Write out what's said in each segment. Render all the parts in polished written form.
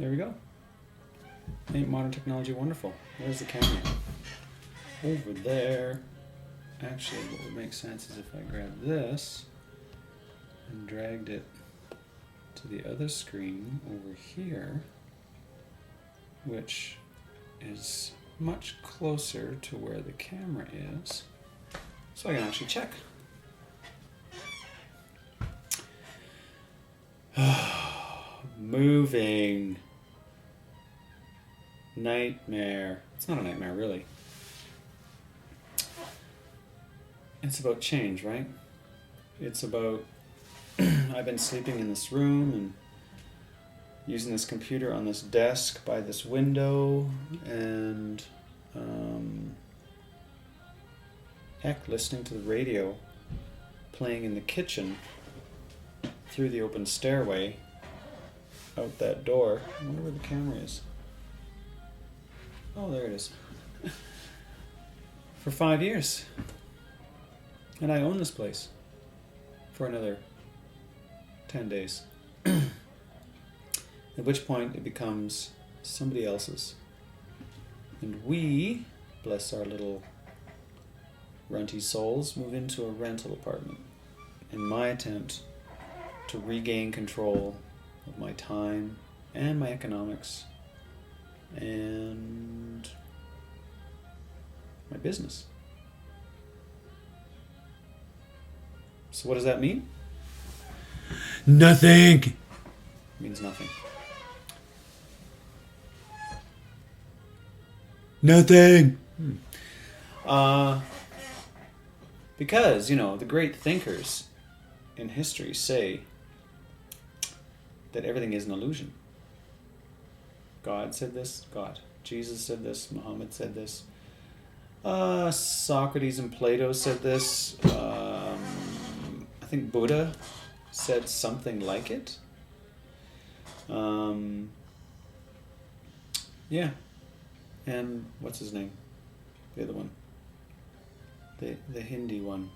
There we go. Ain't modern technology wonderful? Where's the camera? Over there. Actually, what would make sense is if I grabbed this and dragged it to the other screen over here, which is much closer to where the camera is, so I can actually check. Moving. Nightmare. It's not a nightmare, really. It's about change, right? It's about I've been sleeping in this room and using this computer on this desk by this window, and heck, listening to the radio playing in the kitchen through the open stairway out that door. I wonder where the camera is. Oh, there it is. For 5 years. And I own this place for another 10 days. At which point it becomes somebody else's. And we, bless our little runty souls, move into a rental apartment in my attempt to regain control of my time and my economics and my business. So what does that mean? Nothing! It means nothing. Nothing! Because, the great thinkers in history say that everything is an illusion. God said this, Jesus said this, Muhammad said this, Socrates and Plato said this, I think Buddha said something like it. Yeah. And what's his name? The other one. The Hindi one.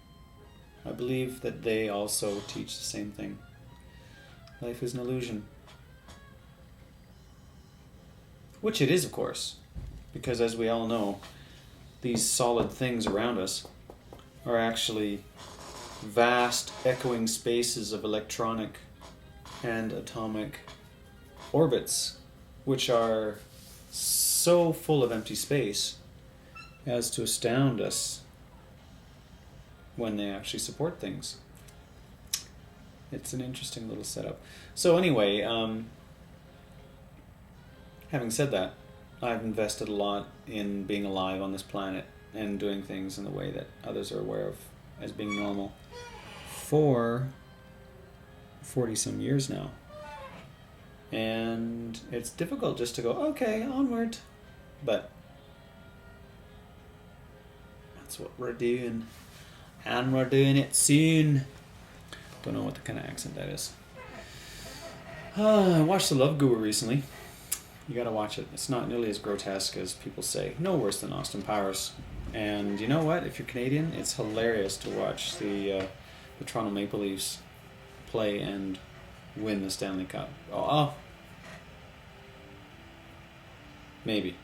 I believe that they also teach the same thing. Life is an illusion. Which it is, of course. Because as we all know, these solid things around us are actually vast echoing spaces of electronic and atomic orbits, which are so full of empty space as to astound us when they actually support things. It's an interesting little setup. So anyway, having said that, I've invested a lot in being alive on this planet and doing things in the way that others are aware of as being normal for 40-some years now. And it's difficult just to go, okay, onward. But that's what we're doing. And we're doing it soon. Don't know what the kind of accent that is. I watched The Love Guru recently. You gotta watch it. It's not nearly as grotesque as people say. No worse than Austin Powers. And you know what? If you're Canadian, it's hilarious to watch the Toronto Maple Leafs play and win the Stanley Cup. Oh. Maybe.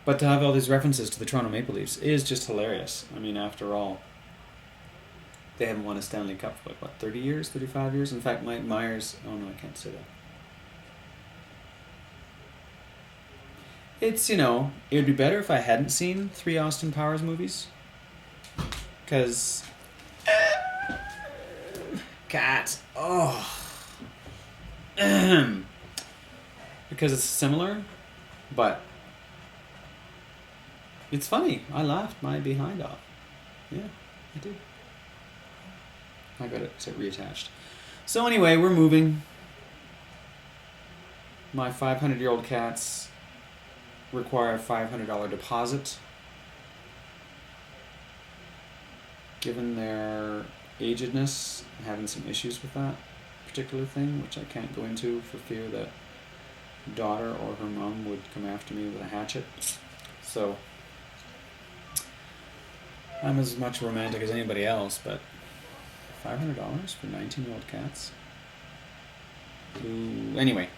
But to have all these references to the Toronto Maple Leafs is just hilarious. I mean, after all, they haven't won a Stanley Cup for 30 years, 35 years? In fact, Mike Myers... Oh, no, I can't say that. It's, it would be better if I hadn't seen 3 Austin Powers movies. Because... Cat. Oh. Because it's similar, but... It's funny. I laughed my behind off. Yeah, I did. I got it reattached. So anyway, we're moving. My 500-year-old cats require a $500 deposit. Given their agedness, I'm having some issues with that particular thing, which I can't go into for fear that daughter or her mom would come after me with a hatchet. So I'm as much romantic as anybody else, but $500 for 19-year-old cats? Anyway.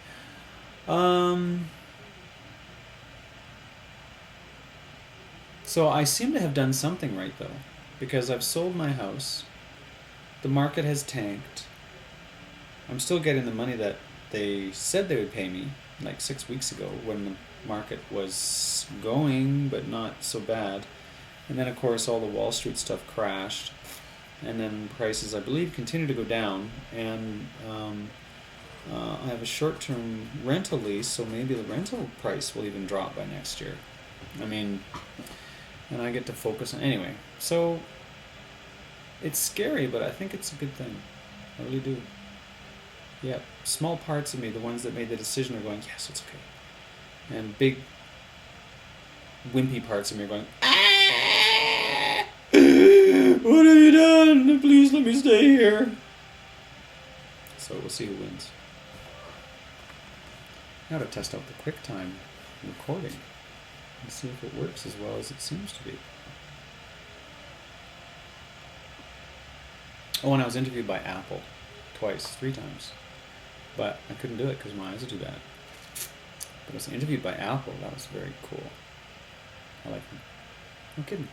So I seem to have done something right, though, because I've sold my house. The market has tanked. I'm still getting the money that they said they would pay me, like 6 weeks ago, when the market was going, but not so bad. And then, of course, all the Wall Street stuff crashed. And then prices, I believe, continue to go down. And I have a short-term rental lease, so maybe the rental price will even drop by next year. I mean, and I get to focus on... Anyway, so it's scary, but I think it's a good thing. I really do. Yeah, small parts of me, the ones that made the decision, are going, yes, it's okay. And big, wimpy parts of me are going, ah! What have you done? Please let me stay here. So we'll see who wins. Now to test out the QuickTime recording and see if it works as well as it seems to be. Oh, and I was interviewed by Apple twice, 3 times. But I couldn't do it because my eyes are too bad. But I was interviewed by Apple. That was very cool. I like them. No kidding.